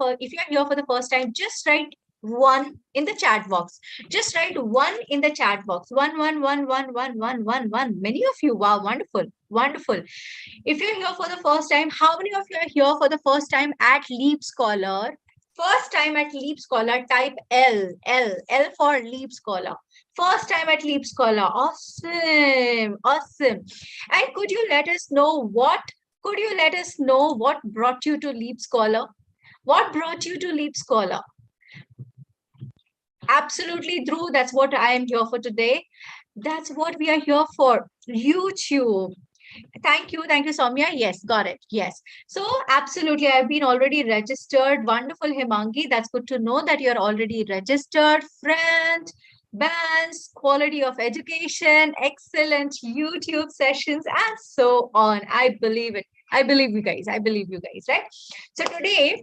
if you're here for the first time, just write one in the chat box. Just write one in the chat box. One. Many of you. Wow, wonderful. Wonderful. If you're here for the first time, how many of you are here for the first time at LeapScholar? First time at LeapScholar, type L for LeapScholar. First time at LeapScholar. Awesome. Awesome. And could you let us know what brought you to LeapScholar? What brought you to LeapScholar? Absolutely, Dhruv. That's what I am here for today. That's what we are here for. YouTube. Thank you, Soumya. Yes, got it. Yes. So absolutely, I've been already registered. Wonderful, Himangi. That's good to know that you're already registered. Friend, bands, quality of education, excellent YouTube sessions, and so on. I believe it. I believe you guys. I believe you guys, right? So today,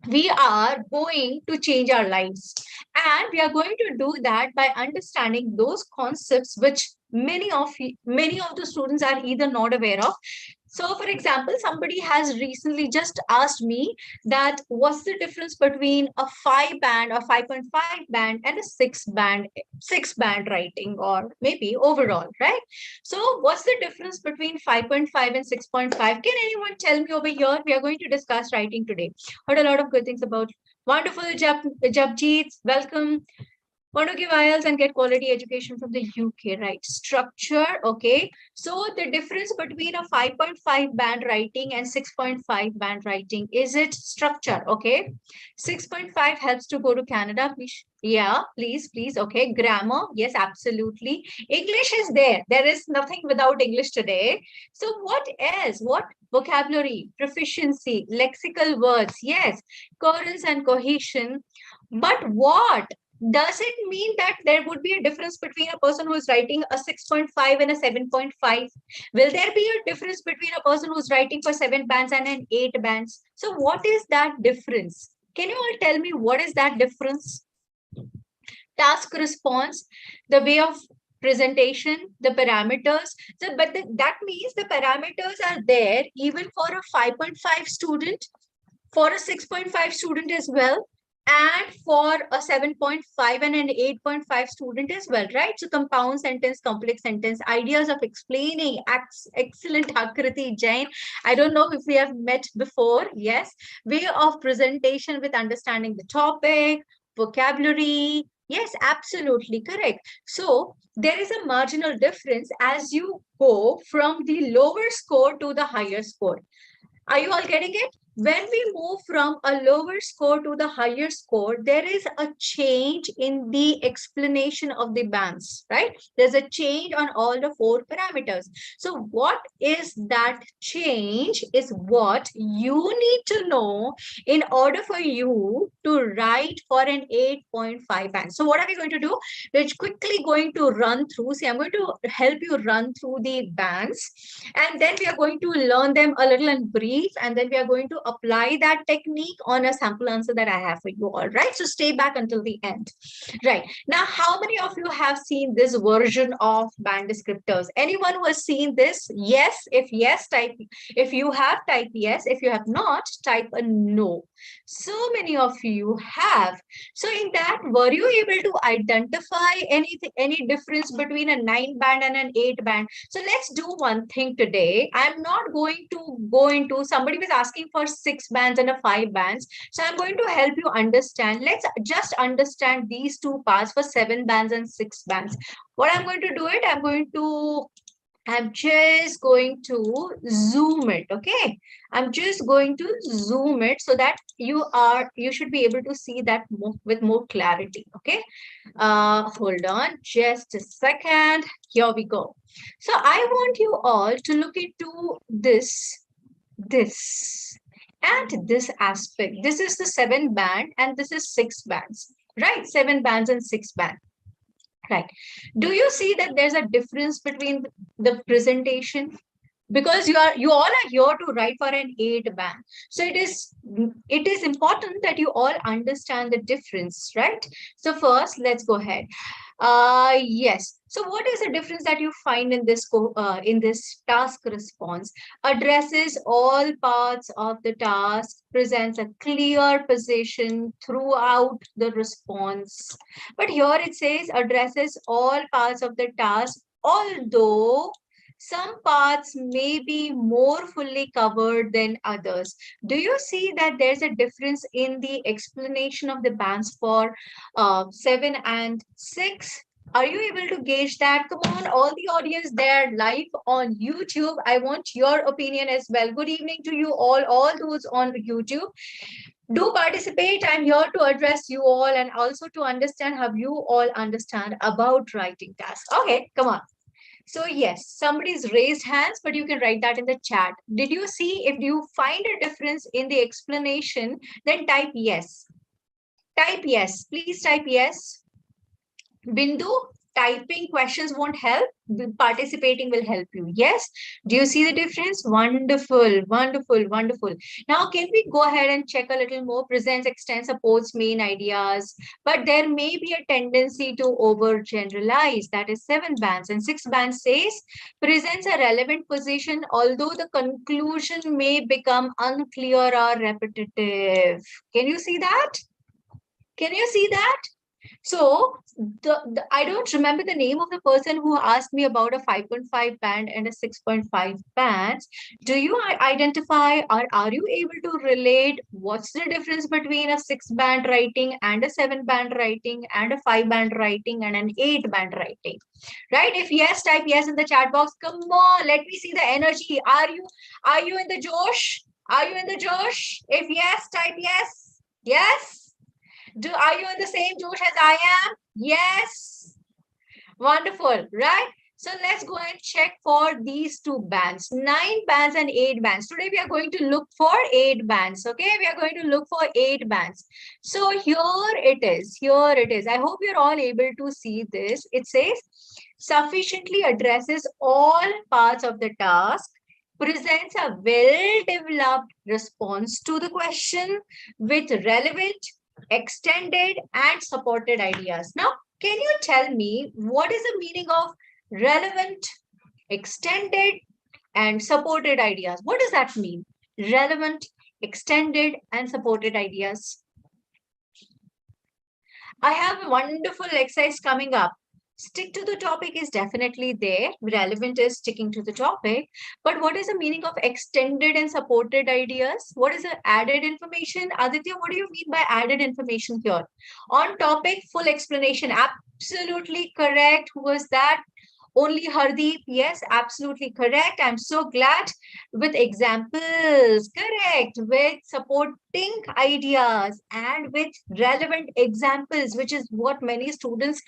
we are going to change our lives, and we are going to do that by understanding those concepts which many of the students are either not aware of. So for example, somebody has recently just asked me that what's the difference between a 5 band or 5.5 band and a 6 band writing, or maybe overall, right? So what's the difference between 5.5 and 6.5? Can anyone tell me over here? We are going to discuss writing today. Heard a lot of good things about. Wonderful, Japjeet. Welcome. Want to give IELTS and get quality education from the UK, right? Structure, okay. So the difference between a 5.5 band writing and 6.5 band writing, is it structure, okay? 6.5 helps to go to Canada, please. Yeah, please. Okay, grammar, yes, absolutely. English is there. There is nothing without English today. So what else? What vocabulary, proficiency, lexical words, yes, coherence and cohesion. But what? Does it mean that there would be a difference between a person who is writing a 6.5 and a 7.5? Will there be a difference between a person who's writing for 7 bands and an 8 bands? So what is that difference? Can you all tell me what is that difference? Task response, the way of presentation, the parameters. So, but that means the parameters are there even for a 5.5 student, for a 6.5 student as well, and for a 7.5 and an 8.5 student as well, right? So compound sentence, complex sentence, ideas of explaining, excellent Akriti Jain. I don't know if we have met before. Yes. Way of presentation with understanding the topic, vocabulary. Yes, absolutely correct. So there is a marginal difference as you go from the lower score to the higher score. Are you all getting it? When we move from a lower score to the higher score, there is a change in the explanation of the bands, right? There's a change on all the 4 parameters. So what is that change is what you need to know in order for you to write for an 8.5 band. So what are we going to do? We're quickly going to run through. See, I'm going to help you run through the bands, and then we are going to learn them a little in brief, and then we are going to apply that technique on a sample answer that I have for you all, right? So stay back until the end. Right. Now, how many of you have seen this version of band descriptors? Anyone who has seen this? Yes. If yes, type. If you have, type yes. If you have not, type a no. So many of you have. So in that, were you able to identify any difference between a 9 band and an 8 band? So let's do one thing today. I'm not going to go into, somebody was asking for 6 bands and a 5 bands. So I'm going to help you understand. Let's just understand these 2 parts for 7 bands and 6 bands. What I'm going to do it, I'm just going to zoom it. Okay. I'm just going to zoom it so that you should be able to see that with more clarity. Okay. Hold on just a second. Here we go. So I want you all to look into this and this aspect. This is the 7 band and this is 6 bands, right? 7 bands and 6 band. Right. Do you see that there's a difference between the presentation? because you all are here to write for an 8 band. So it is important that you all understand the difference, right? So first, let's go ahead. Yes. So what is the difference that you find in this task response? Addresses all parts of the task, presents a clear position throughout the response. But here it says addresses all parts of the task, although some parts may be more fully covered than others. Do you see that there's a difference in the explanation of the bands for 7 and 6? Are you able to gauge that? Come on, all the audience there live on YouTube. I want your opinion as well. Good evening to you all those on YouTube. Do participate. I'm here to address you all and also to understand how you all understand about writing tasks. Okay, come on. So yes, somebody's raised hands, but you can write that in the chat. Did you see? If you find a difference in the explanation, then type yes. Type yes. Please type yes. Bindu, typing questions won't help. Participating will help you. Yes. Do you see the difference? Wonderful, wonderful, wonderful. Now, can we go ahead and check a little more? Presents, extends, supports main ideas, but there may be a tendency to overgeneralize. That is 7 bands, and 6 bands says presents a relevant position, although the conclusion may become unclear or repetitive. Can you see that? Can you see that? So I don't remember the name of the person who asked me about a 5.5 band and a 6.5 bands. Do you identify or are you able to relate what's the difference between a 6 band writing and a 7 band writing and a 5 band writing and an 8 band writing? Right? If yes, type yes in the chat box. Come on, let me see the energy. Are you in the Josh? Are you in the Josh? If yes, type yes. Yes. Are you in the same Josh as I am? Yes. Wonderful, right? So let's go and check for these 2 bands, 9 bands and 8 bands. Today we are going to look for 8 bands. Okay, we are going to look for 8 bands. So here it is. Here it is. I hope you're all able to see this. It says sufficiently addresses all parts of the task, presents a well-developed response to the question with relevant, extended, and supported ideas. Now, can you tell me what is the meaning of relevant, extended, and supported ideas? What does that mean? Relevant, extended, and supported ideas. I have a wonderful exercise coming up. Stick to the topic is definitely there. Relevant is sticking to the topic. But what is the meaning of extended and supported ideas? What is the added information? Aditya, what do you mean by added information here? On topic, full explanation. Absolutely correct. Who was that? Only Hardeep. Yes, absolutely correct. I'm so glad. With examples, correct. With supporting ideas and with relevant examples, which is what many students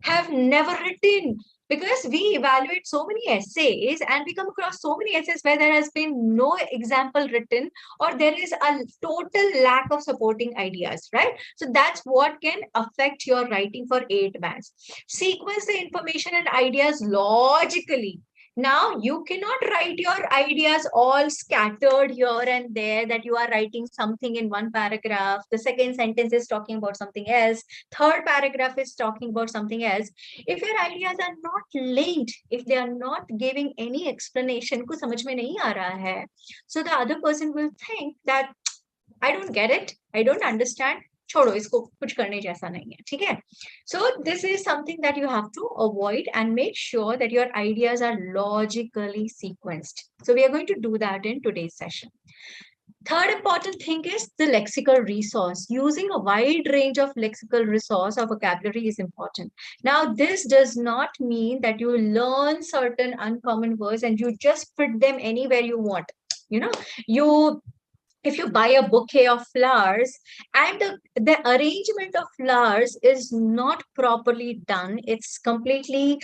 have never written, because we evaluate so many essays and we come across so many essays where there has been no example written or there is a total lack of supporting ideas, right? So that's what can affect your writing for 8 bands. Sequence the information and ideas logically. Now, you cannot write your ideas all scattered here and there, that you are writing something in one paragraph. The second sentence is talking about something else. Third paragraph is talking about something else. If your ideas are not linked, if they are not giving any explanation, कुछ समझ में नहीं आ रहा है, so the other person will think that I don't get it, I don't understand, छोड़ो इसको, कुछ करने जैसा नहीं है, ठीक है? So this is something that you have to avoid and make sure that your ideas are logically sequenced. So we are going to do that in today's session. Third important thing is the lexical resource. Using a wide range of lexical resource or vocabulary is important. Now, this does not mean that you learn certain uncommon words and you just put them anywhere you want. You know, you if you buy a bouquet of flowers and the arrangement of flowers is not properly done, it's completely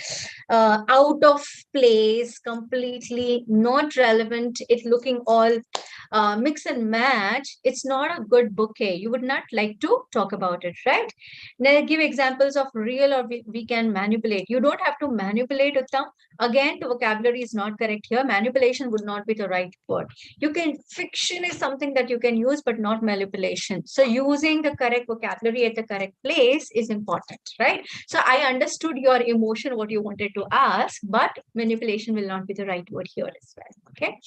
out of place, completely not relevant, it looking all mix and match, it's not a good bouquet. You would not like to talk about it, right? Now give examples of real or we can manipulate. You don't have to manipulate, Uttam. Again, the vocabulary is not correct here. Manipulation would not be the right word. You can, fiction is something that you can use, but not manipulation. So using the correct vocabulary at the correct place is important, right? So I understood your emotion, what you wanted to ask, but manipulation will not be the right word here as well. Okay.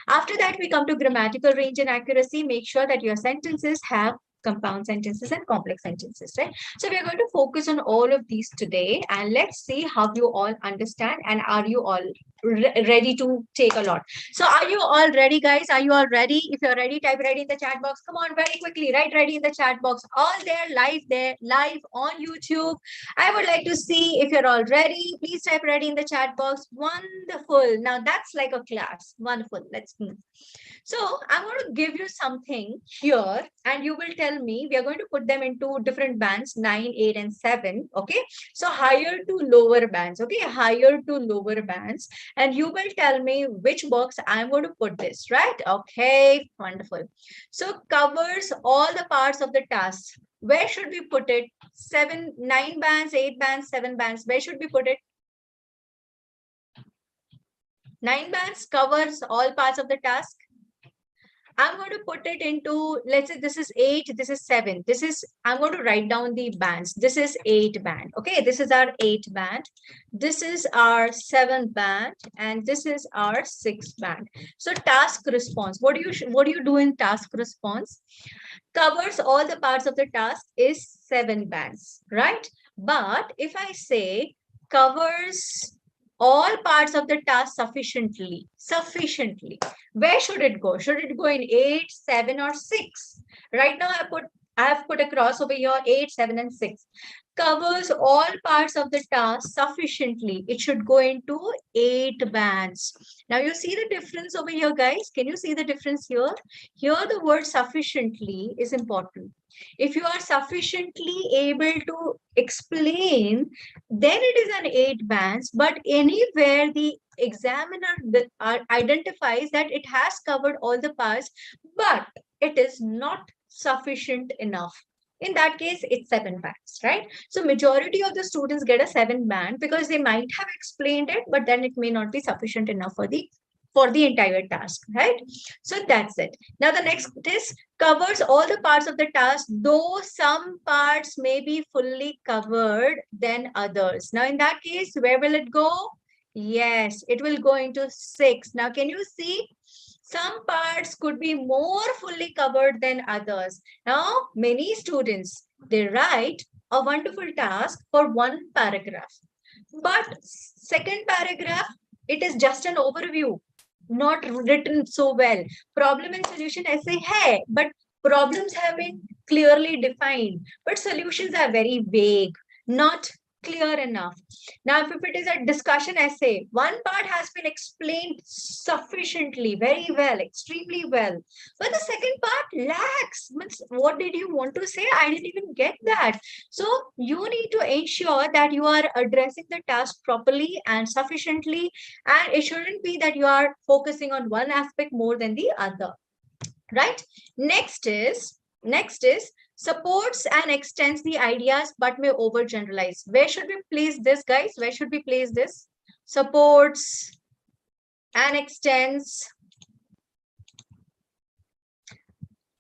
After that, we come to grammatical range and accuracy. Make sure that your sentences have compound sentences and complex sentences, right? So we are going to focus on all of these today, and let's see how you all understand and are you all ready to take a lot. So are you all ready, guys? Are you all ready? If you're ready, type ready in the chat box. Come on, very quickly, write ready in the chat box. All there, live on YouTube. I would like to see if you're all ready. Please type ready in the chat box. Wonderful. Now that's like a class. Wonderful. Let's move. So I'm going to give you something here and you will tell me, we are going to put them into different bands, 9, 8, and 7. Okay. So higher to lower bands. Okay. Higher to lower bands. And you will tell me which box I'm going to put this, right? Okay. Wonderful. So covers all the parts of the task. Where should we put it? 7, 9 bands, 8 bands, 7 bands. Where should we put it? 9 bands covers all parts of the task. I'm going to put it into, let's say this is 8, this is 7. This is, I'm going to write down the bands. This is 8 band. Okay, this is our 8 band. This is our 7 band. And this is our 6 band. So task response. What do you do in task response? Covers all the parts of the task is 7 bands, right? But if I say covers all parts of the task sufficiently, where should it go? Should it go in 8, 7, or 6? Right now I have put a cross over here, 8, 7, and 6. Covers all parts of the task sufficiently. It should go into 8 bands. Now you see the difference over here, guys. Can you see the difference here? Here the word sufficiently is important. If you are sufficiently able to explain, then it is an 8 bands. But anywhere the examiner identifies that it has covered all the parts, but it is not sufficient enough. In that case, it's 7 bands, right? So majority of the students get a 7 band because they might have explained it, but then it may not be sufficient enough for the entire task, right? So that's it. Now the next is covers all the parts of the task, though some parts may be fully covered than others. Now in that case, where will it go? Yes, it will go into 6. Now can you see? Some parts could be more fully covered than others. Now, many students, they write a wonderful task for 1 paragraph. But second paragraph, it is just an overview, not written so well. Problem and solution essay, hey, but problems have been clearly defined, but solutions are very vague, not clear enough. Now, if it is a discussion essay, one part has been explained sufficiently, very well, extremely well. But the second part lacks. What did you want to say? I didn't even get that. So you need to ensure that you are addressing the task properly and sufficiently. And it shouldn't be that you are focusing on one aspect more than the other. Right? Next is supports and extends the ideas but may overgeneralize. Where should we place this, guys? Where should we place this? Supports and extends.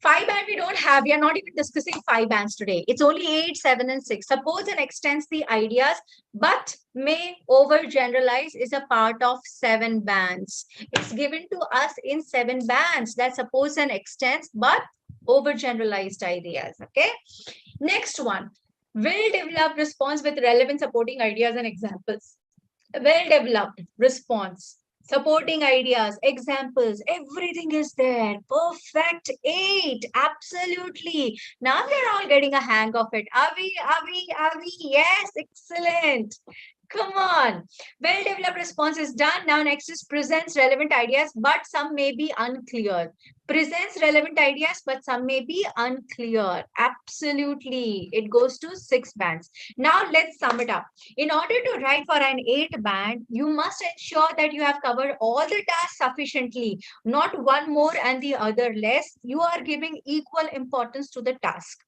5 band we don't have. We are not even discussing 5 bands today. It's only 8, 7, and 6. Supports and extends the ideas, but may overgeneralize is a part of 7 bands. It's given to us in 7 bands that supports and extends, but overgeneralized ideas. Okay. Next one. Will develop response with relevant supporting ideas and examples. Well developed response. Supporting ideas, examples, everything is there. Perfect 8. Absolutely. Now we're all getting a hang of it. Are we? Yes, excellent. Come on. Well-developed response is done. Now next is presents relevant ideas, but some may be unclear. presents relevant ideas, but some may be unclear. Absolutely. It goes to 6 bands. Now let's sum it up. In order to write for an 8 band, you must ensure that you have covered all the tasks sufficiently, not one more and the other less. You are giving equal importance to the task.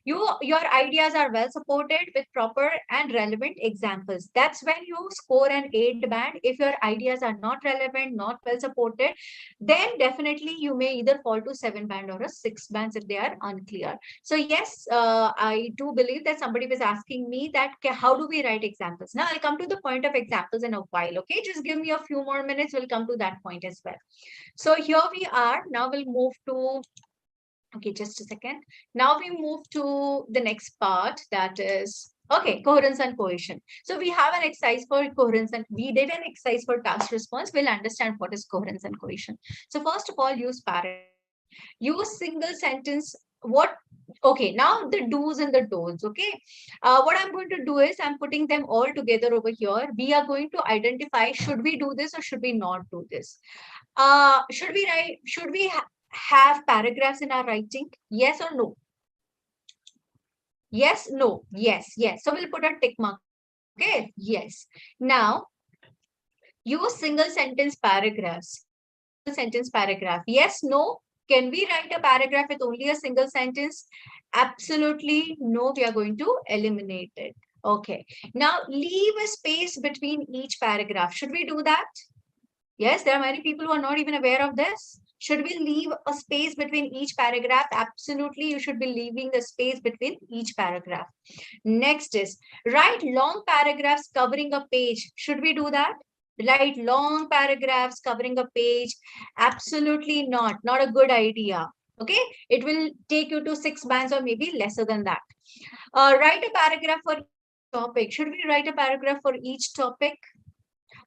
Your ideas are well supported with proper and relevant examples. That's when you score an 8 band. If your ideas are not relevant, not well supported, then definitely you may either fall to 7 band or a 6 bands if they are unclear. So yes, I do believe that somebody was asking me that how do we write examples. Now I'll come to the point of examples in a while. Okay, just give me a few more minutes. We'll come to that point as well. So here we are. Now we'll move to, okay, just a second. Now we move to the next part, that is, okay, coherence and cohesion. So we have an exercise for coherence and we did an exercise for task response. We'll understand what is coherence and cohesion. So first of all, use paragraph. Use single sentence. What? Okay, now the do's and the don'ts. Okay, what I'm going to do is I'm putting them all together over here. We are going to identify, should we do this or should we not do this? Should we write? Should we have paragraphs in our writing? Yes or no? Yes, no, yes, yes. So we'll put a tick mark. Okay, yes. Now use single sentence paragraphs. Sentence paragraph. Yes, no. Can we write a paragraph with only a single sentence? Absolutely no. We are going to eliminate it. Okay. Now leave a space between each paragraph. Should we do that? Yes, there are many people who are not even aware of this. Should we leave a space between each paragraph? Absolutely, you should be leaving a space between each paragraph. Next is write long paragraphs covering a page. Should we do that? Write long paragraphs covering a page? Absolutely not. Not a good idea. Okay, it will take you to 6 bands or maybe lesser than that. Write a paragraph for each topic. Should we write a paragraph for each topic?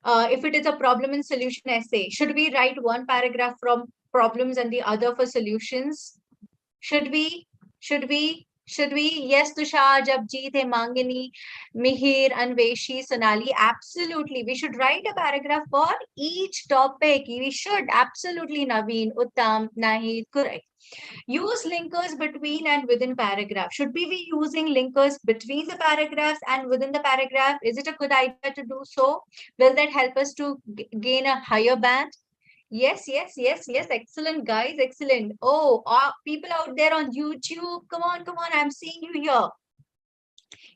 If it is a problem and solution essay, should we write one paragraph from problems and the other for solutions? Should we? Should we? Should we? Yes, Tushar, Japjeet, Hemangini, Mihir, Anveshi, Sonali. Absolutely. We should write a paragraph for each topic. We should. Absolutely, Naveen, Uttam, Nahid. Correct. Use linkers between and within paragraph. Should we be using linkers between the paragraphs and within the paragraph? Is it a good idea to do so? Will that help us to gain a higher band? Yes, yes, yes, yes. Excellent, guys. Excellent. Oh, people out there on YouTube. Come on, come on. I'm seeing you here.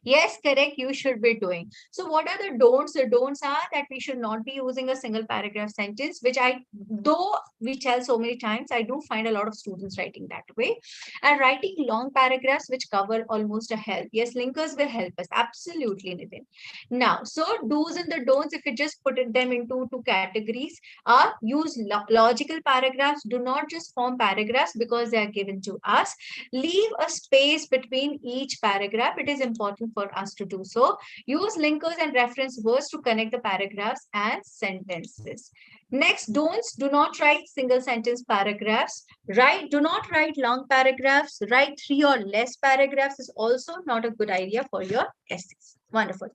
Yes, correct. You should be doing. So what are the don'ts? The don'ts are that we should not be using a single paragraph sentence, which though we tell so many times, I do find a lot of students writing that way. And writing long paragraphs which cover almost a help. Yes, linkers will help us. Absolutely, Nitin. Now, so do's and the don'ts, if you just put them into 2 categories, are use logical paragraphs. Do not just form paragraphs because they are given to us. Leave a space between each paragraph. It is important for us to do so. Use linkers and reference words to connect the paragraphs and sentences. Next, don'ts. Do not write single sentence paragraphs. Do not write long paragraphs. Write 3 or less paragraphs is also not a good idea for your essays. Wonderful.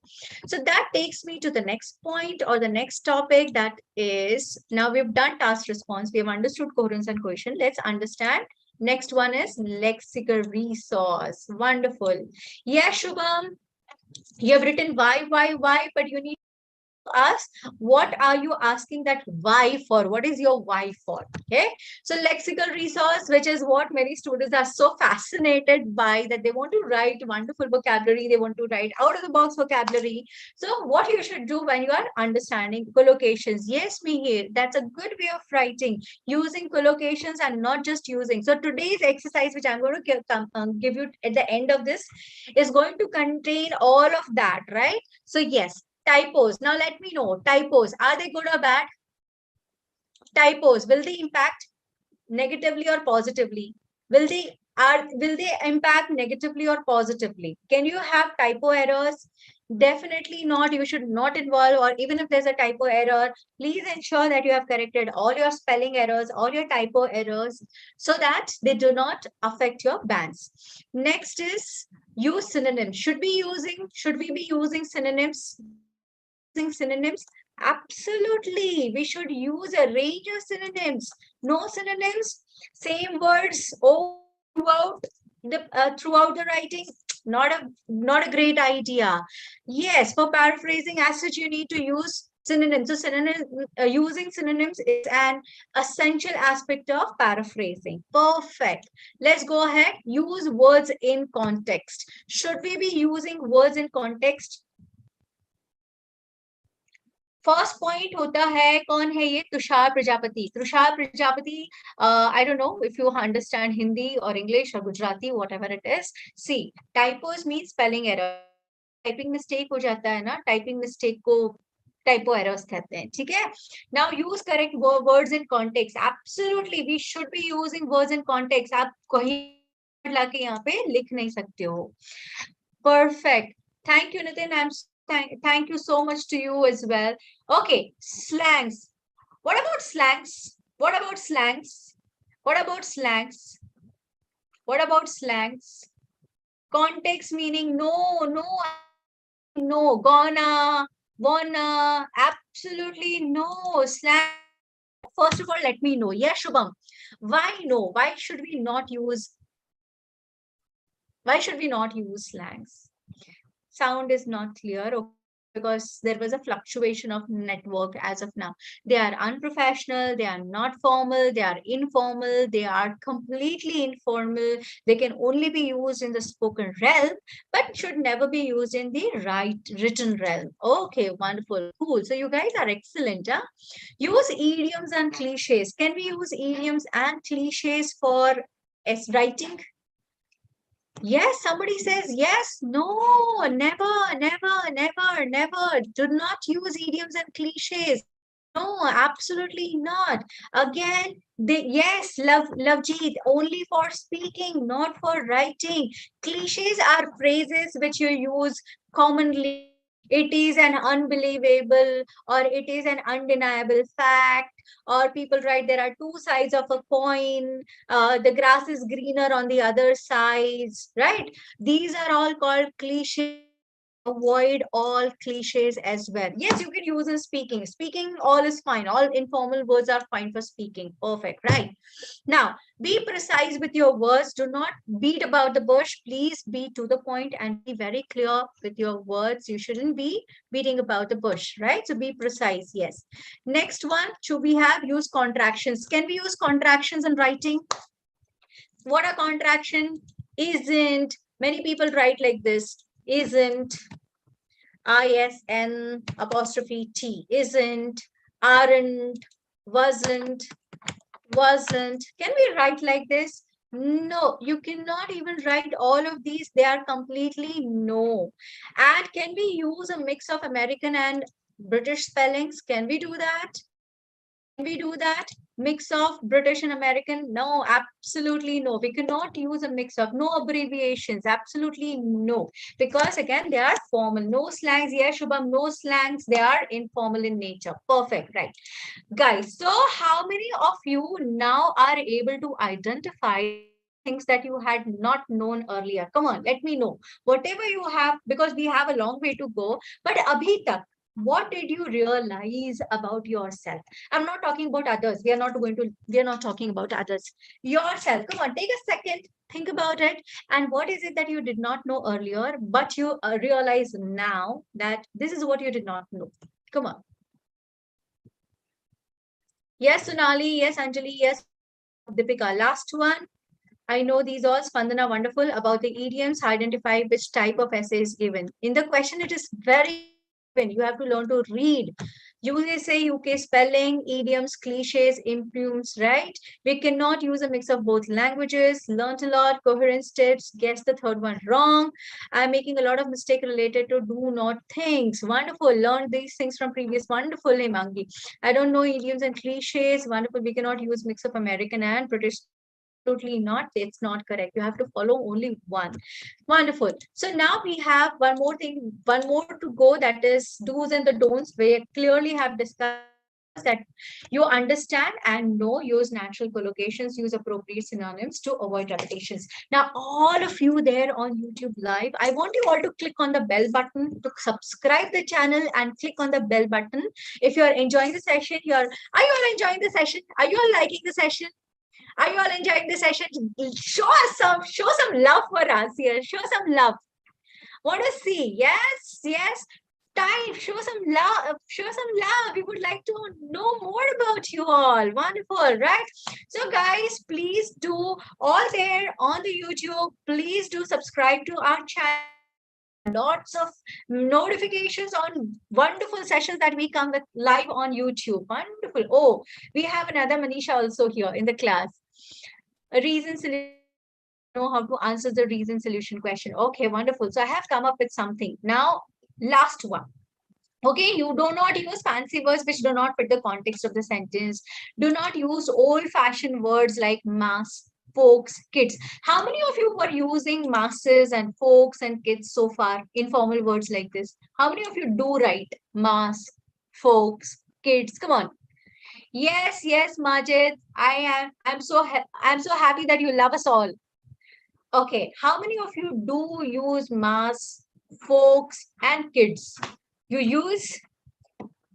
So that takes me to the next point or the next topic, that is, now we've done task response. We have understood coherence and cohesion. Let's understand. Next one is lexical resource. Wonderful. Yeah, Shubham, you have written why, but you need to ask, what are you asking that why for? What is your why for? Okay. So lexical resource, which is what many students are so fascinated by, that they want to write wonderful vocabulary. They want to write out of the box vocabulary. So what you should do when you are understanding collocations. Yes, Mihir, that's a good way of writing, using collocations and not just using. So today's exercise, which I'm going to give you at the end of this, is going to contain all of that, right? So yes, typos. Now let me know, typos, are they good or bad? Typos, will they impact negatively or positively? Will they impact negatively or positively? Can you have typo errors? Definitely not. You should not involve, or even if there's a typo error, please ensure that you have corrected all your spelling errors, all your typo errors, so that they do not affect your bands. Next is use synonyms. Should we be using synonyms? using synonyms? Absolutely. We should use a range of synonyms. No synonyms, same words all throughout the writing. Not a great idea. Yes, for paraphrasing as such, you need to use synonyms. So using synonyms is an essential aspect of paraphrasing. Perfect. Let's go ahead. Use words in context. Should we be using words in context? First point होता है कौन है ये Tushar Prajapati I don't know if you understand Hindi और English और Gujarati whatever it is see typos mean spelling error typing mistake हो जाता है ना टाइपिंग मिस्टेक को टाइपो एरर्स कहते हैं ठीक है now use correct words in context absolutely we should be using words in context आप कहीं लाके यहाँ पे लिख नहीं सकते हो perfect thank you Nitin I am Thank you so much to you as well. Okay, slangs. What about slangs? What about slangs? What about slangs? What about slangs? Context meaning no, gonna, wanna, absolutely no. Slang. First of all, let me know. Yeah, Shubham. Why no? Why should we not use? Why should we not use slangs? Sound is not clear because there was a fluctuation of network as of now. They are unprofessional, they are not formal, they are informal, they are completely informal. They can only be used in the spoken realm, but should never be used in the written realm. Okay, wonderful, cool. So you guys are excellent. Huh? Use idioms and cliches. Can we use idioms and cliches for writing? Yes, somebody says yes. No, never. Do not use idioms and cliches. No, absolutely not. Again, yes, Lovejeet, only for speaking, not for writing. Cliches are phrases which you use commonly. It is an unbelievable or it is an undeniable fact. Or people write there are two sides of a coin. The grass is greener on the other sides, right? These are all called cliches. Avoid all cliches as well. Yes, you can use in speaking. Speaking, all is fine. All informal words are fine for speaking. Perfect, right? Now, be precise with your words. Do not beat about the bush. Please be to the point and be very clear with your words. You shouldn't be beating about the bush, right? So be precise, yes. Next one, should we have use contractions? Can we use contractions in writing? What are contraction? Isn't. Many people write like this. Isn't, ISN apostrophe T, isn't, aren't, wasn't. Can we write like this? No, you cannot even write all of these. They are completely no. And can we use a mix of American and British spellings? Can we do that? Can we do that? Mix of British and American? No, absolutely no. We cannot use a mix of, no abbreviations, absolutely no. Because again, they are formal. No slangs, yes, Shubham, no slangs. They are informal in nature. Perfect, right? Guys, so how many of you now are able to identify things that you had not known earlier? Come on, let me know. Whatever you have, because we have a long way to go. But abhi tak, what did you realize about yourself? I'm not talking about others. We are not talking about others. Yourself. Come on, take a second, think about it. And what is it that you did not know earlier, but you realize now that this is what you did not know? Come on. Yes, Sonali. Yes, Anjali. Yes, Deepika. Last one. I know these all, Spandana, wonderful. About the idioms, identify which type of essay is given. In the question, it is very given. You have to learn to read. USA, UK spelling, idioms, cliches, impugns, right? We cannot use a mix of both languages. Learned a lot, coherence tips, guess the third one wrong. I'm making a lot of mistake related to do not things. Wonderful. Learned these things from previous. Wonderful, Himangi. I don't know idioms and cliches. Wonderful. We cannot use mix of American and British. Absolutely not. It's not correct. You have to follow only one. Wonderful. So now we have one more thing, one more to go, that is do's and the don'ts. We clearly have discussed that you understand and know, use natural collocations, use appropriate synonyms to avoid repetitions. Now, all of you there on YouTube Live, I want you all to click on the bell button to subscribe the channel and click on the bell button. If you are enjoying the session, are you all enjoying the session? Are you all liking the session? Are you all enjoying the session? Show some love for us here. Show some love. Want to see? Yes, yes. Time, show some love, show some love. We would like to know more about you all. Wonderful, right? So guys, please do, all there on the YouTube, please do subscribe to our channel. Lots of notifications on wonderful sessions that we come with live on YouTube. Wonderful. Oh, we have another Manisha also here in the class. A reason solution. Know how to answer the reason solution question. Okay, wonderful. So I have come up with something. Now, last one. Okay, you do not use fancy words which do not fit the context of the sentence. Do not use old-fashioned words like mass, folks, kids. How many of you were using masses and folks and kids so far? Informal words like this. How many of you do write mass, folks, kids? Come on. Yes, yes, Majid. I'm so happy that you love us all. Okay, how many of you do use mass, folks, and kids? You use?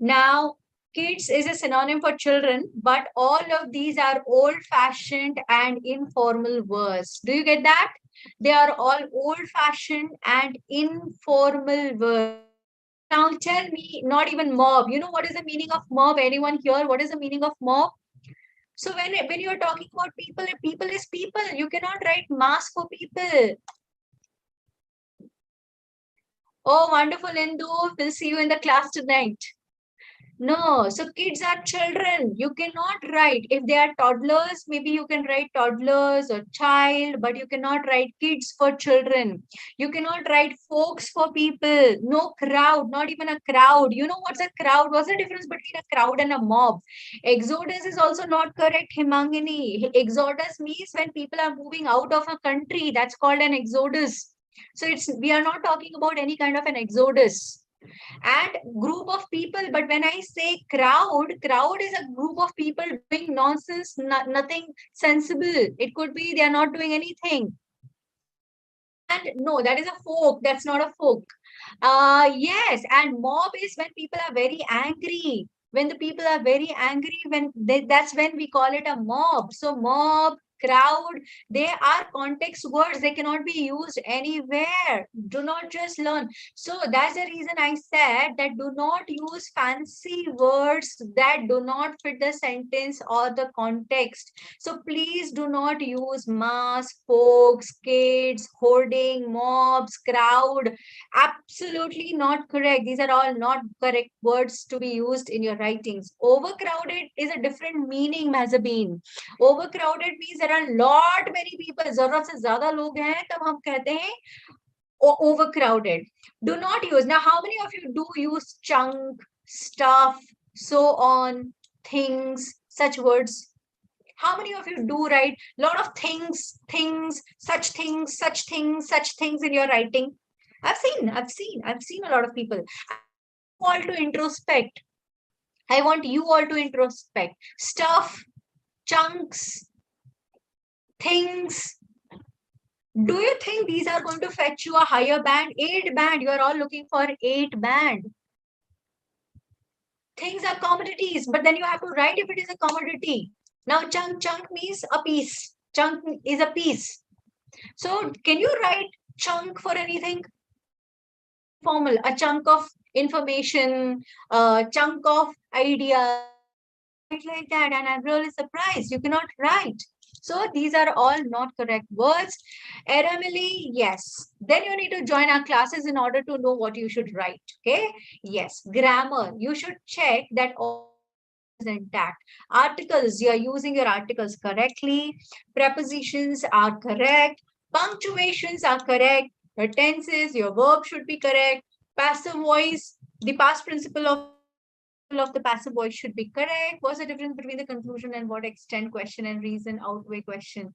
Now, kids is a synonym for children, but all of these are old-fashioned and informal words. Do you get that? They are all old-fashioned and informal words. Now, tell me, not even mob. You know what is the meaning of mob? Anyone here? What is the meaning of mob? So when you're talking about people, people is people. You cannot write mass for people. Oh, wonderful, Indu. We'll see you in the class tonight. No, so kids are children. You cannot write. If they are toddlers, maybe you can write toddlers or child, but you cannot write kids for children. You cannot write folks for people. No crowd, not even a crowd. You know what's a crowd? What's the difference between a crowd and a mob? Exodus is also not correct, Himangini. Exodus means when people are moving out of a country. That's called an exodus. So we are not talking about any kind of an exodus. And group of people, but when I say crowd is a group of people doing nonsense, nothing sensible. It could be they are not doing anything. And no, that is a folk. That's not a folk. Yes, and mob is when people are very angry. When the people are very angry, that's when we call it a mob. So mob, crowd, they are context words. They cannot be used anywhere. Do not just learn. So that's the reason I said that do not use fancy words that do not fit the sentence or the context. So please do not use mass, folks, kids, hoarding, mobs, crowd. Absolutely not correct. These are all not correct words to be used in your writings. Overcrowded is a different meaning, Mazabeen. Overcrowded means there are lot many people. जरूरत से ज़्यादा लोग हैं तब हम कहते हैं overcrowded. Do not use. Now, how many of you do use chunk, stuff, so on, things, such words? How many of you do write lot of things, such things, such things, such things in your writing? I've seen a lot of people. I want you all to introspect. I want you all to introspect. Stuff, chunks, things. Do you think these are going to fetch you a higher band? 8 band. You are all looking for 8 band. Things are commodities, but then you have to write if it is a commodity. Now, chunk means a piece. Chunk is a piece. So, can you write chunk for anything? Formal, a chunk of information, a chunk of idea, like that. And I'm really surprised you cannot write. So these are all not correct words. Emily, yes. Then you need to join our classes in order to know what you should write. Okay. Yes. Grammar. You should check that all is intact. Articles. You are using your articles correctly. Prepositions are correct. Punctuations are correct. Your tenses, your verb should be correct. Passive voice, the past principle of the passive voice should be correct. What's the difference between the conclusion and what extent question and reason outweigh question?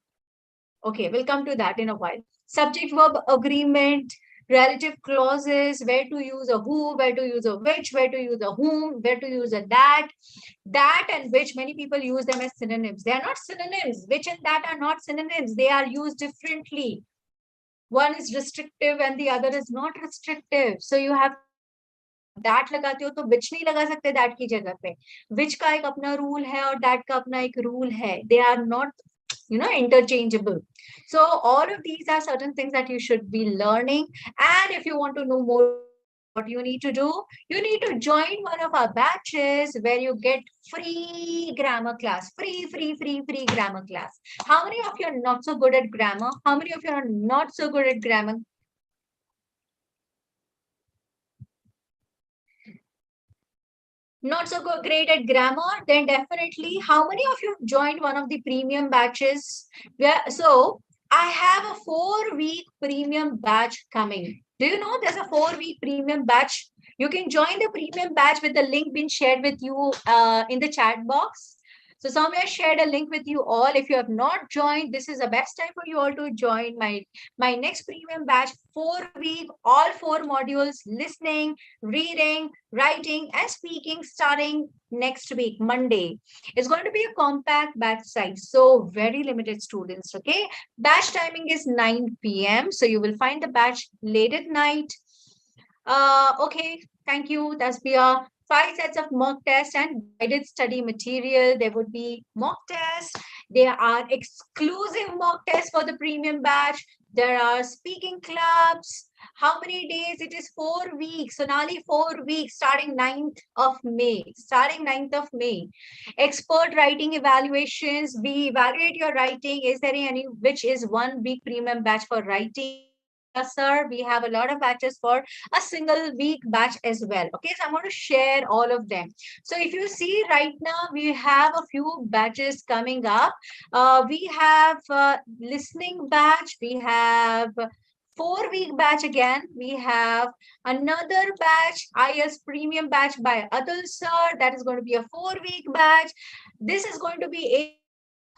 Okay, we'll come to that in a while. Subject verb agreement. relative clauses, where to use a who, where to use a which, where to use a whom, where to use a that. That and which, many people use them as synonyms. They are not synonyms. Which and that are not synonyms. They are used differently. One is restrictive and the other is not restrictive. So you have that लगाते हो तो which नहीं लगा सकते that की जगह पे. Which का एक अपना rule है और that का अपना एक rule है. They are not, interchangeable. So all of these are certain things that you should be learning. And if you want to know more, what you need to do, you need to join one of our batches where you get free grammar class, free grammar class. How many of you are not so good at grammar? How many of you are not so good at grammar? Not so great at grammar, then definitely, how many of you joined one of the premium batches? Yeah, so I have a 4-week premium batch coming. Do you know there's a 4-week premium batch? You can join the premium batch with the link being shared with you in the chat box. So Soumya shared a link with you all. If you have not joined, this is the best time for you all to join my next premium batch, 4-week, all 4 modules, listening, reading, writing, and speaking, starting next week, Monday. It's going to be a compact batch size, so very limited students, okay? Batch timing is 9 p.m. So you will find the batch late at night. Okay, thank you, Tasbia. 5 sets of mock tests and guided study material. There would be mock tests. There are exclusive mock tests for the premium batch. There are speaking clubs. How many days? It is 4 weeks. Sonali, 4 weeks, starting 9th of May. Starting 9th of May. Expert writing evaluations. We evaluate your writing. Is there any, which is 1 week premium batch for writing? Yes, sir. We have a lot of batches for a single week batch as well. Okay, so I'm going to share all of them. So if you see right now, we have a few batches coming up. We have listening batch. We have 4-week batch again. We have another batch, IELTS premium batch by Atul sir. That is going to be a 4-week batch. This is going to be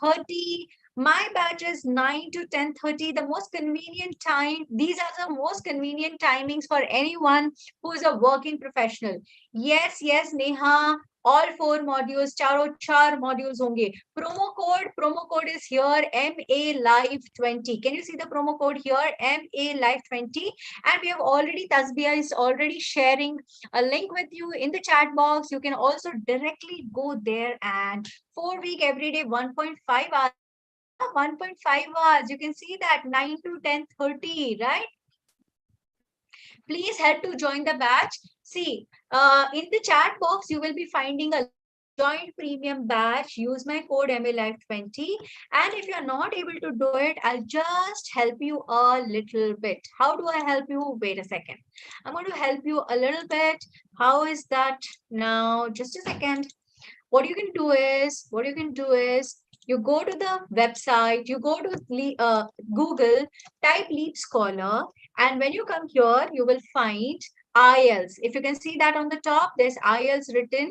8:30. My batch is 9 to 10:30, the most convenient time. These are the most convenient timings for anyone who is a working professional. Yes, Neha, all 4 modules, charo 4 modules honge. Promo code is here, MA Live 20. Can you see the promo code here, MA Live 20? And we have already, Tasbia is already sharing a link with you in the chat box. You can also directly go there, and 4-week every day, 1.5 hours. 1.5 hours. You can see that 9 to 10:30, right? Please help to join the batch. See, in the chat box, you will be finding a joint premium batch. Use my code MALive20. And if you're not able to do it, I'll just help you a little bit. How do I help you? Wait a second. I'm going to help you a little bit. How is that now? Just a second. What you can do is, you go to the website, you go to Google, type LeapScholar, and when you come here, you will find IELTS. If you can see that on the top, there's IELTS written.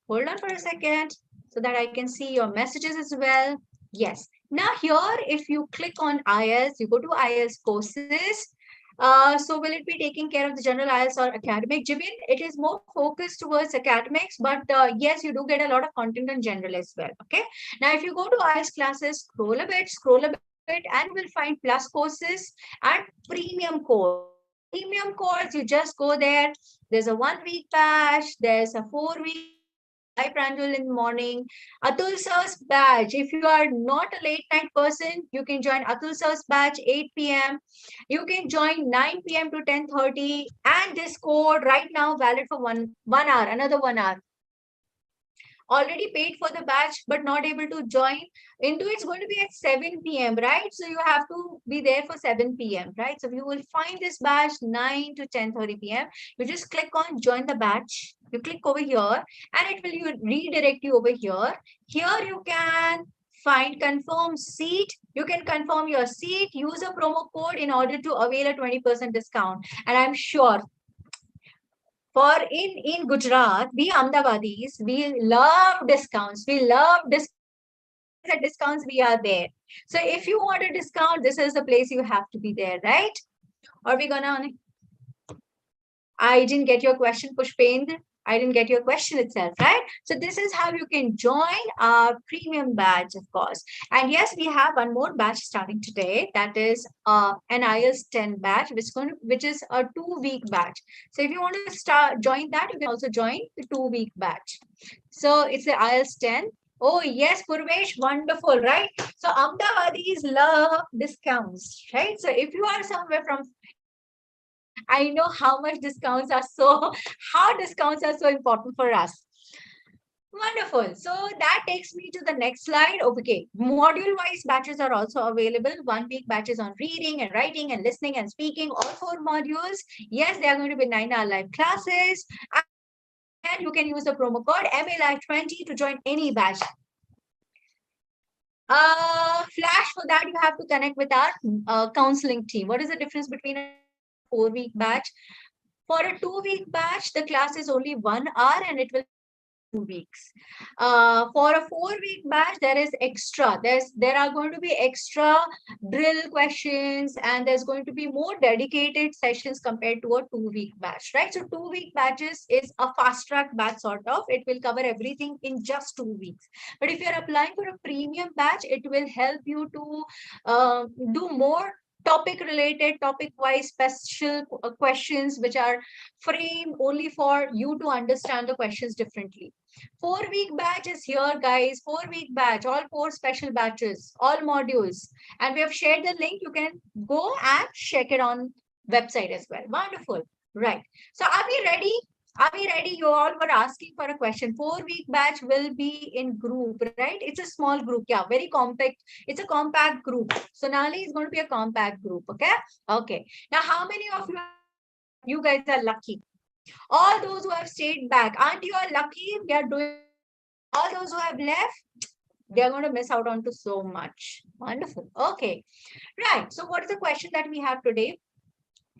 Hold on for a second so that I can see your messages as well. Yes. Now here, if you click on IELTS, you go to IELTS courses. So will it be taking care of the general IELTS or academic? Jibin, it is more focused towards academics, but yes, you do get a lot of content on general as well. Okay. Now, if you go to IELTS classes, scroll a bit, and you will find plus courses and premium course. Premium course, you just go there. There's a 1-week batch. There's a 4-week. Hi, Pranjul in the morning. Atul sir's batch. If you are not a late night person, you can join Atul sir's batch 8 p.m. You can join 9 p.m. to 10:30. And this code right now valid for one hour, another 1 hour. Already paid for the batch, but not able to join. Into it's going to be at 7 p.m., right? So you have to be there for 7 p.m., right? So you will find this batch 9 to 10:30 p.m. You just click on join the batch. You click over here and it will redirect you over here. Here you can find confirm seat. You can confirm your seat, use a promo code in order to avail a 20% discount. And I'm sure for in Gujarat, we Ahmedabadis, we love discounts. We love discounts. We are there. So if you want a discount, this is the place you have to be there, right? Are we gonna I didn't get your question, Pushpendra. I didn't get your question itself, right? So this is how you can join our premium batch, of course. And yes, we have one more batch starting today. That is an IELTS 10 batch, which is a 2-week batch. So if you want to join that, you can also join the 2-week batch. So it's the IELTS 10. Oh, yes, Purvesh, wonderful, right? So Ahmedabadis love discounts, right? So if you are somewhere from Ahmedabad, I know how discounts are so important for us. Wonderful. So that takes me to the next slide. Okay, module-wise batches are also available. 1-week batches on reading and writing and listening and speaking, all 4 modules. Yes, they are going to be 9-hour live classes. And you can use the promo code MALive20 to join any batch. Flash for that, you have to connect with our counseling team. What is the difference between a 4-week batch? For a 2-week batch, the class is only 1 hour and it will 2 weeks. For a 4-week batch, there is extra. There are going to be extra drill questions, and there's going to be more dedicated sessions compared to a 2-week batch, right? So 2-week batches is a fast track batch sort of. It will cover everything in just 2 weeks. But if you're applying for a premium batch, it will help you to do more topic wise special questions which are framed only for you to understand the questions differently. 4-week batch is here, guys. 4-week batch, all 4 special batches, all modules, and we have shared the link. You can go and check it on website as well. Wonderful, right? So are we ready? Are we ready? You all were asking for a question. 4-week batch will be in group, right? It's a small group. Yeah, very compact. It's a compact group. Sonali is going to be a compact group. Okay. Okay. Now, how many of you guys are lucky? All those who have stayed back, aren't you all lucky? We are doing. All those who have left, they are going to miss out on to so much. Wonderful. Okay. Right. So what is the question that we have today?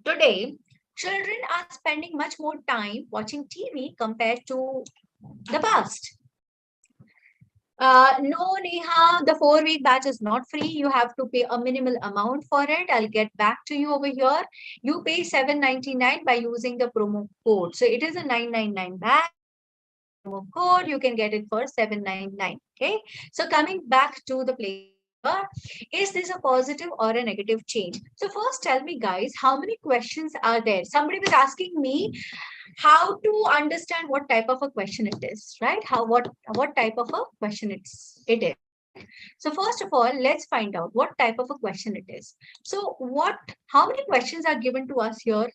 Today, children are spending much more time watching TV compared to the past. No, Neha, the 4-week batch is not free. You have to pay a minimal amount for it. I'll get back to you over here. You pay $7.99 by using the promo code. So it is a $9.99 batch. Promo code, you can get it for $7.99. Okay. So coming back to the place. Is this a positive or a negative change? So first tell me, guys, how many questions are there? Somebody was asking me how to understand what type of a question it is, right? What type of a question it is, right? So first of all, let's find out what type of a question it is. So how many questions are given to us here?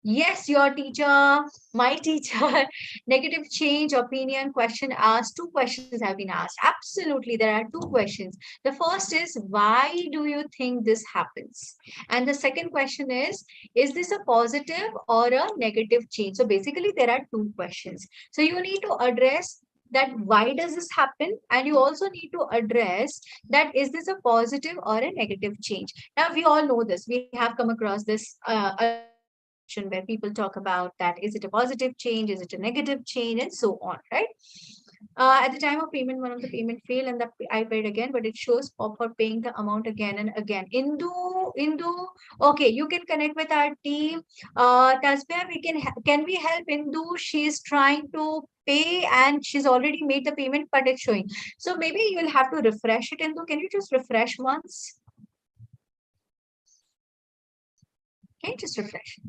Yes, your teacher, my teacher, negative change, opinion, question asked. 2 questions have been asked. Absolutely, there are 2 questions. The first is, why do you think this happens? And the second question is this a positive or a negative change? So basically, there are 2 questions. So you need to address that why does this happen? And you also need to address that is this a positive or a negative change? Now, we all know this. We have come across this where people talk about that is it a positive change, is it a negative change, and so on, right? At the time of payment, one of the payment failed and I paid again, but it shows for paying the amount again and again. Indu, okay, you can connect with our team. Tasbih, can we help Indu? She's trying to pay and she's already made the payment, but it's showing. So maybe you'll have to refresh it, Indu. Can you just refresh once? Okay, just refresh.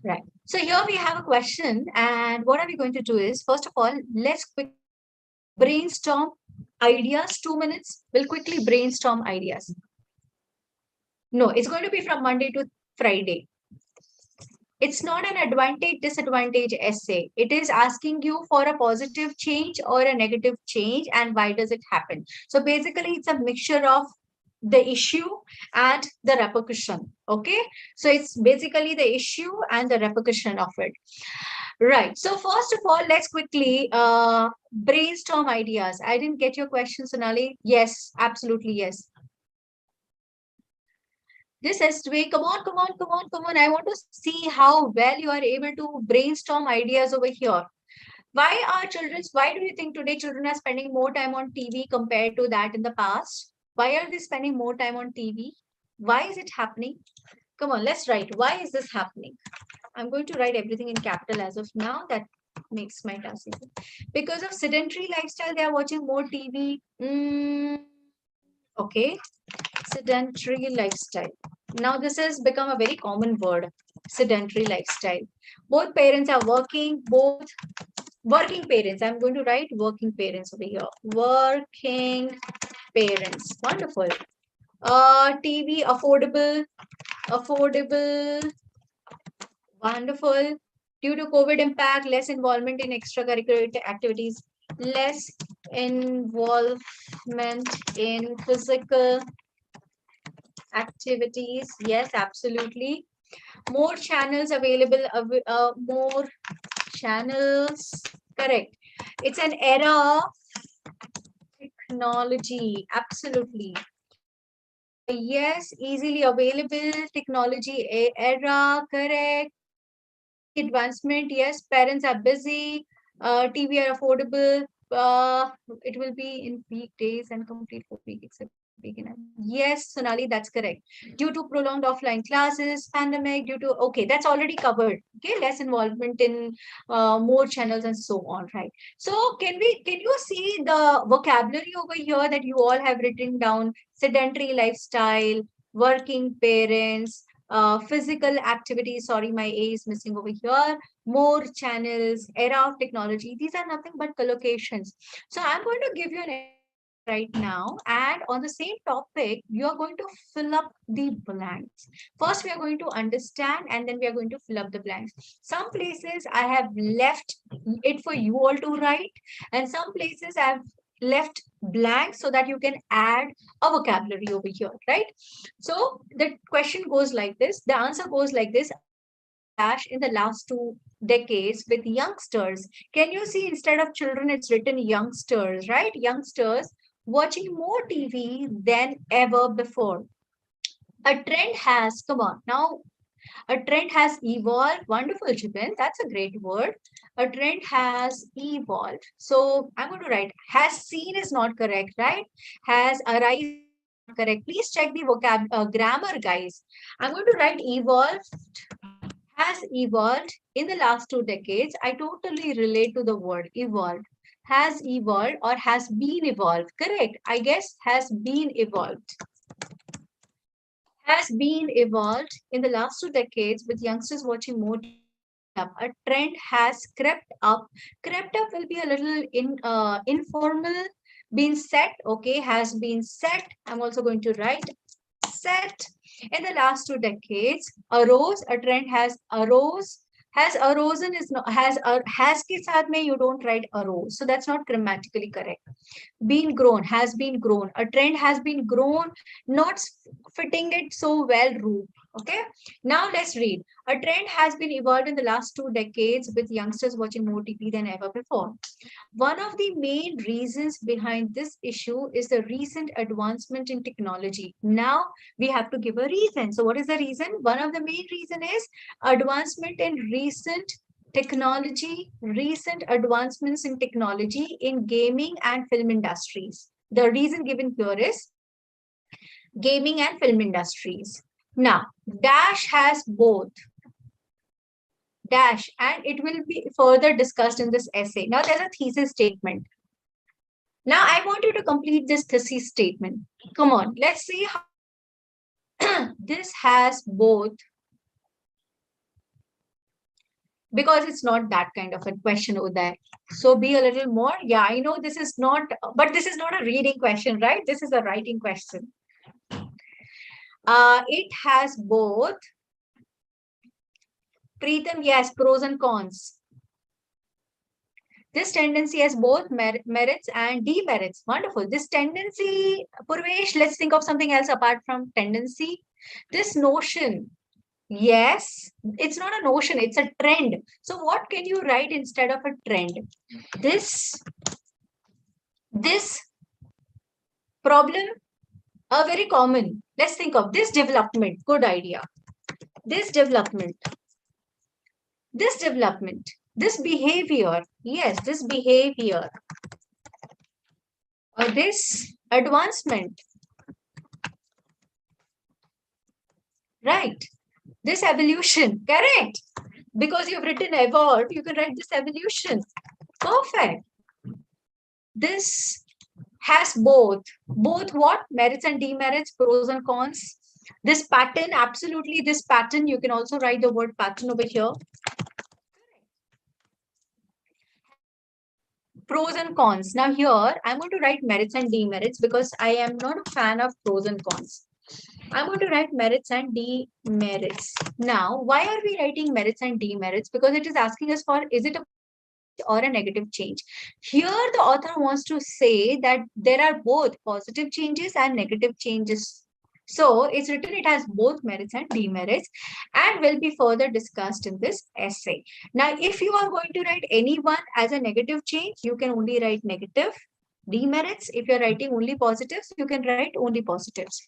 Right. So here we have a question, and what are we going to do is, first of all, let's quickly brainstorm ideas. 2 minutes. We'll quickly brainstorm ideas. No, it's going to be from Monday to Friday. It's not an advantage, disadvantage essay. It is asking you for a positive change or a negative change, and why does it happen? So basically, it's a mixture of the issue and the repercussion. Okay, so it's basically the issue and the repercussion of it. Right. So first of all, let's quickly brainstorm ideas. I didn't get your question, Sonali. Yes, absolutely yes. This has to be, come on. I want to see how well you are able to brainstorm ideas over here. Why do you think today children are spending more time on TV compared to that in the past? Why are they spending more time on TV? Why is it happening? Come on, let's write. Why is this happening? I'm going to write everything in capital as of now. That makes my task easy. Because of sedentary lifestyle, they are watching more TV. Okay, sedentary lifestyle. Now this has become a very common word, sedentary lifestyle. Both parents are working, both working parents. I'm going to write working parents over here. Working parents. Wonderful. TV, affordable, affordable, wonderful. Due to COVID impact, less involvement in extracurricular activities, less involvement in physical activities. Yes, absolutely. More channels available, more channels. Correct. It's an era of technology. Absolutely. Yes, easily available technology era. Correct. Advancement. Yes, parents are busy. TV are affordable. It will be in weekdays and complete for week except weekend. Yes, Sonali, that's correct. Due to prolonged offline classes, pandemic, due to okay, that's already covered. Okay, less involvement in more channels and so on, right? So can you see the vocabulary over here that you all have written down? Sedentary lifestyle, working parents, physical activity. Sorry, my A is missing over here. More channels, era of technology. These are nothing but collocations. So I'm going to give you an example right now, and on the same topic, you are going to fill up the blanks. First, we are going to understand, and then we are going to fill up the blanks. Some places I have left it for you all to write, and some places I have left blank so that you can add a vocabulary over here, right? So the question goes like this, the answer goes like this: dash in the last 2 decades with youngsters. Can you see instead of children, it's written youngsters, right? Youngsters watching more TV than ever before. A trend has, come on, now a trend has evolved. Wonderful, Jibin. That's a great word. A trend has evolved. So I'm going to write has seen is not correct, right? Has arisen is not correct. Please check the grammar, guys. I'm going to write evolved, has evolved in the last 2 decades. I totally relate to the word evolved. Has evolved or has been evolved. Correct. I guess has been evolved. Has been evolved in the last 2 decades with youngsters watching more up. A trend has crept up. Crept up will be a little informal. Been set, okay, has been set. I'm also going to write set in the last 2 decades. Arose, a trend has arose. Has arisen is not has ke saath mein you don't write arose, so that's not grammatically correct. Been grown, has been grown. A trend has been grown, not fitting it so well, Roop. Okay, now let's read. A trend has been evolved in the last 2 decades with youngsters watching more TV than ever before. One of the main reasons behind this issue is the recent advancement in technology. Now we have to give a reason. So what is the reason? One of the main reason is advancement in recent advancements in technology in gaming and film industries. The reason given here is gaming and film industries. Now, dash has both. Dash, and it will be further discussed in this essay. Now, there's a thesis statement. Now, I want you to complete this thesis statement. Come on, let's see how this has both, because it's not that kind of a question over there. So be a little more. Yeah, I know this is not, but this is not a reading question, right? This is a writing question. It has both. Preetham, yes, pros and cons. This tendency has both merits and demerits. Wonderful. This tendency, Purvesh, let's think of something else apart from tendency. This notion, yes, it's not a notion, it's a trend. So what can you write instead of a trend? This problem, very common. Let's think of this development. Good idea. This development. This behavior. Yes, this behavior. Or this advancement. Right. This evolution. Correct. Because you've written evolved, you can write this evolution. Perfect. This has both what? Merits and demerits, pros and cons. This pattern, absolutely this pattern, you can also write the word pattern over here. Pros and cons. Now here, I'm going to write merits and demerits because I am not a fan of pros and cons. I'm going to write merits and demerits. Now, why are we writing merits and demerits? Because it is asking us for, is it a or a negative change? Here, the author wants to say that there are both positive changes and negative changes. So it's written, it has both merits and demerits and will be further discussed in this essay. Now, if you are going to write any one as a negative change, you can only write negative. Demerits, if you're writing only positives, you can write only positives.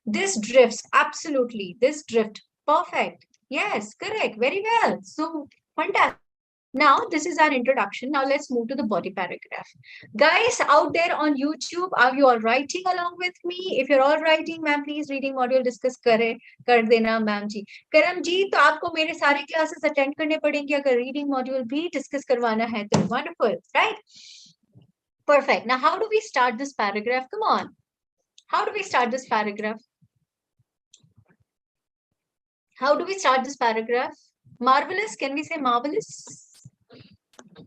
This drifts, absolutely. This drift, perfect. Yes, correct. Very well. So, fantastic. Now, this is our introduction. Now, let's move to the body paragraph. Guys out there on YouTube, are you all writing along with me? If you're all writing, ma'am, please reading module discuss कर देना ma'am जी. करम जी, तो आपको मेरे सारे classes attend करने पड़ेंगे अगर reading module भी discuss करवाना है तो. Wonderful, right? Perfect. Now, how do we start this paragraph? Come on. How do we start this paragraph? How do we start this paragraph? Marvelous. Can we say marvelous?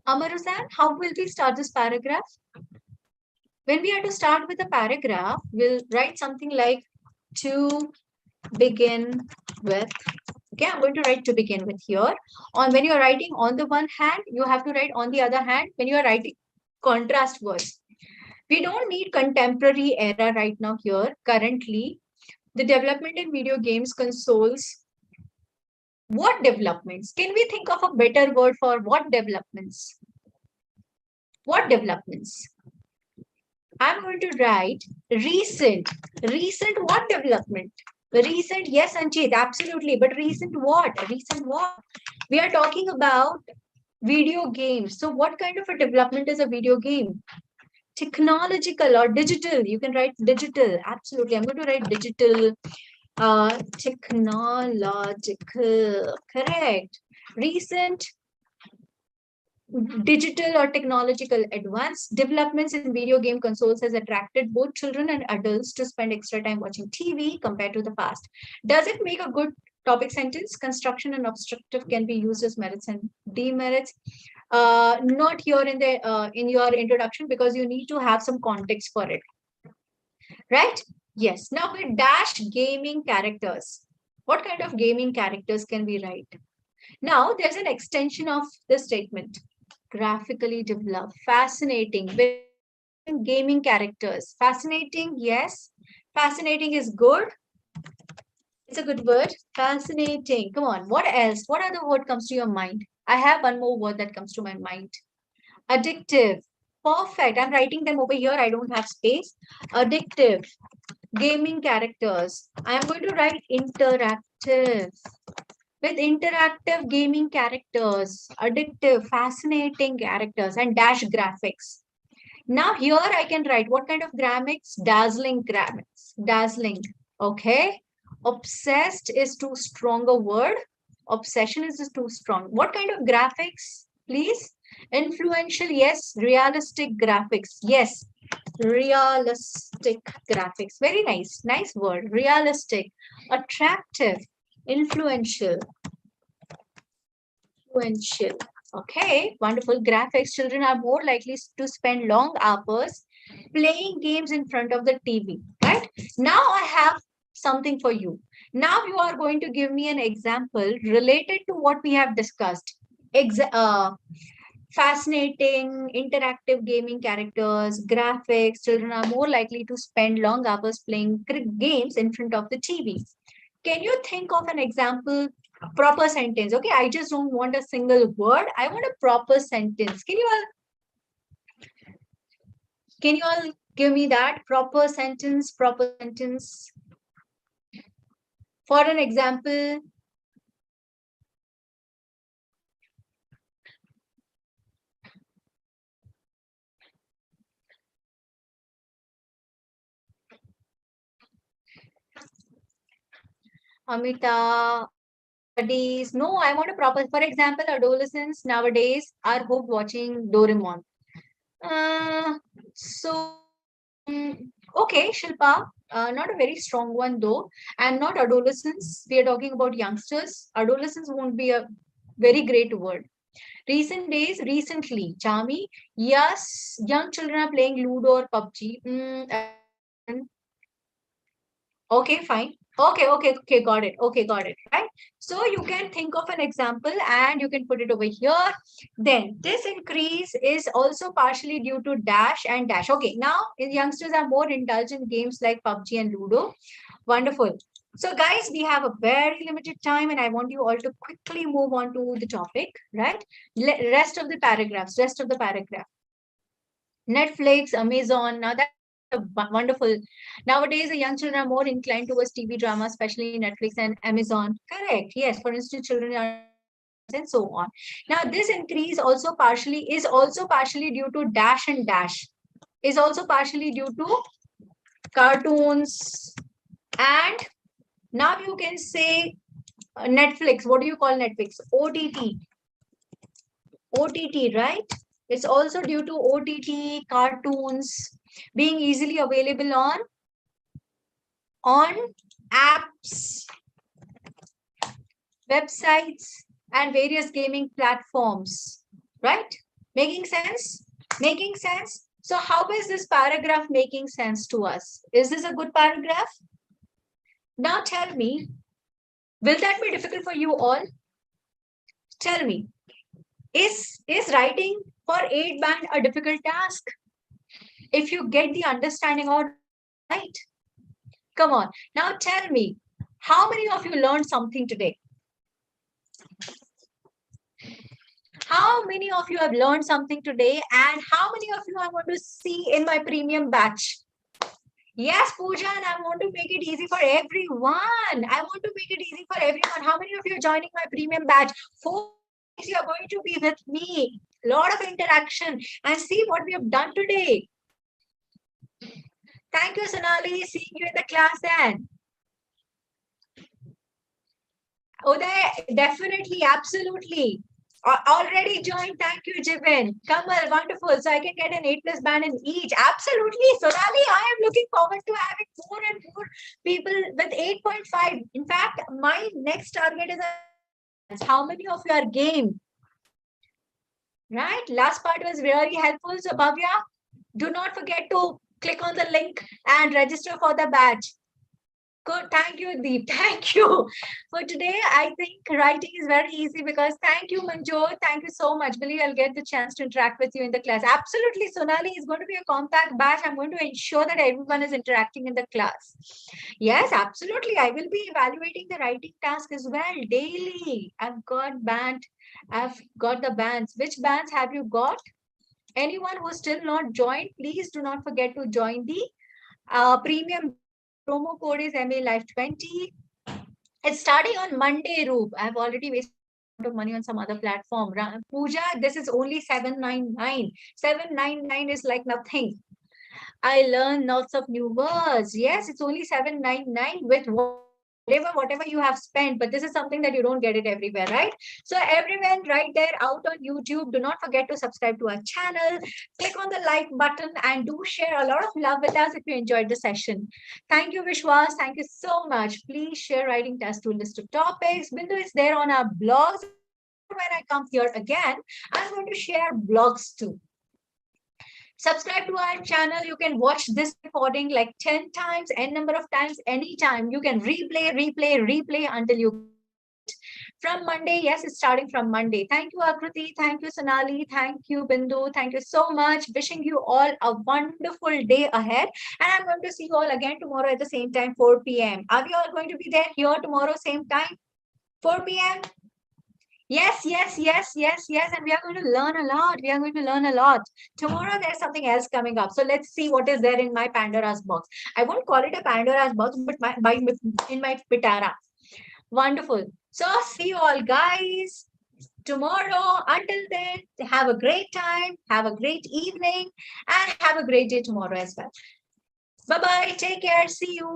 Amarusan, how will we start this paragraph? When we are to start with a paragraph, we'll write something like to begin with. Okay, I'm going to write to begin with here. When you're writing on the one hand, you have to write on the other hand when you're writing contrast words. We don't need contemporary era right now here. Currently, the development in video games consoles. What developments? Can we think of a better word for what developments? What developments? I'm going to write recent. Recent what development? Recent, yes, Anchit, absolutely. But recent what? Recent what? We are talking about video games. So what kind of a development is a video game? Technological or digital. You can write digital. Absolutely. I'm going to write digital. Technological. Correct. Recent digital or technological advance developments in video game consoles has attracted both children and adults to spend extra time watching TV compared to the past. Does it make a good topic sentence? Construction and obstructive can be used as merits and demerits. Not here in your introduction because you need to have some context for it. Right? Yes. Now we dash gaming characters. What kind of gaming characters can we write? Now there's an extension of the statement. Graphically developed, fascinating, with gaming characters. Fascinating, yes. Fascinating is good. It's a good word. Fascinating. Come on. What else? What other word comes to your mind? I have one more word that comes to my mind. Addictive. Perfect. I'm writing them over here. I don't have space. Addictive. Gaming characters. I am going to write interactive. With interactive gaming characters, addictive, fascinating characters, and dash graphics. Now here I can write what kind of graphics? Dazzling graphics. Dazzling. Okay. Obsessed is too strong a word. Obsession is too strong. What kind of graphics, please? Influential, yes. Realistic graphics, yes. Realistic graphics. Very nice. Nice word. Realistic. Attractive. Influential. Influential. Okay, wonderful. Graphics. Children are more likely to spend long hours playing games in front of the TV. Right? Now I have something for you. Now you are going to give me an example related to what we have discussed. Fascinating, interactive gaming characters, graphics. Children are more likely to spend long hours playing games in front of the TV. Can you think of an example? Proper sentence. Okay, I just don't want a single word. I want a proper sentence. Can you all give me that proper sentence? Proper sentence. For an example, Amita, studies. No, I want a proper, for example, adolescents nowadays are hooked watching Doraemon. So, okay, Shilpa, not a very strong one though, and not adolescents. We are talking about youngsters. Adolescents won't be a very great word. Recent days, recently, Chami, yes, young children are playing Ludo or PUBG. Okay, fine. Okay, got it. Okay, got it. Right. So you can think of an example and you can put it over here. Then this increase is also partially due to dash and dash. Okay, now youngsters are more indulged in games like PUBG and Ludo. Wonderful. So guys, we have a very limited time and I want you all to quickly move on to the topic, right? Rest of the paragraphs, rest of the paragraph. Netflix, Amazon. Now that's wonderful. Nowadays, the young children are more inclined towards TV drama, especially Netflix and Amazon. Correct. Yes. For instance, children are and so on. Now, this increase is also partially due to dash and dash. Is also partially due to cartoons and now you can say Netflix. What do you call Netflix? OTT. OTT, right? It's also due to OTT, cartoons being easily available on apps, websites, and various gaming platforms, right? Making sense? Making sense? So how is this paragraph making sense to us? Is this a good paragraph? Now tell me, will that be difficult for you all? Tell me, is writing for 8 band a difficult task? If you get the understanding out right. Come on. Now tell me, how many of you learned something today? How many of you have learned something today? And how many of you I want to see in my premium batch? Yes, Pooja, and I want to make it easy for everyone. I want to make it easy for everyone. How many of you are joining my premium batch? 4 days you are going to be with me. A lot of interaction and see what we have done today. Thank you, Sonali. Seeing you in the class then. Uday, definitely, absolutely. Already joined. Thank you, Jibin. Kamal, wonderful. So I can get an 8+ band in each. Absolutely. Sonali, I am looking forward to having more and more people with 8.5. In fact, my next target is how many of you are game? Right? Last part was very helpful. So, Bhavya, do not forget to click on the link and register for the batch. Good. Thank you, Deep. Thank you. For today, I think writing is very easy because thank you, Manjot. Thank you so much. Believe I'll get the chance to interact with you in the class. Absolutely. Sonali is going to be a compact batch. I'm going to ensure that everyone is interacting in the class. Yes, absolutely. I will be evaluating the writing task as well daily. I've got the bands. Which bands have you got? Anyone who's still not joined, please do not forget to join the premium. Promo code is MALife20. It's starting on Monday, Roop. I've already wasted a lot of money on some other platform. Pooja, this is only 799. 799 is like nothing. I learned lots of new words. Yes, it's only 799 with whatever you have spent, but this is something that you don't get it everywhere, right? So everyone right there out on YouTube, do not forget to subscribe to our channel, click on the like button and do share a lot of love with us if you enjoyed the session. Thank you, Vishwas. Thank you so much. Please share writing test to a list of topics. Bindu is there on our blogs. When I come here again, I'm going to share blogs too. Subscribe to our channel. You can watch this recording like 10 times, n number of times, anytime. You can replay until you. From Monday, yes, it's starting from Monday. Thank you, Akruti. Thank you, Sonali. Thank you, Bindu. Thank you so much. Wishing you all a wonderful day ahead. And I'm going to see you all again tomorrow at the same time, 4 p.m. Are we all going to be there here tomorrow, same time, 4 p.m.? Yes. And we are going to learn a lot. Tomorrow there's something else coming up. So let's see what is there in my Pandora's box. I won't call it a Pandora's box, but in my Pitara. Wonderful. So see you all guys tomorrow. Until then, have a great time, have a great evening, and have a great day tomorrow as well. Bye-bye. Take care. See you.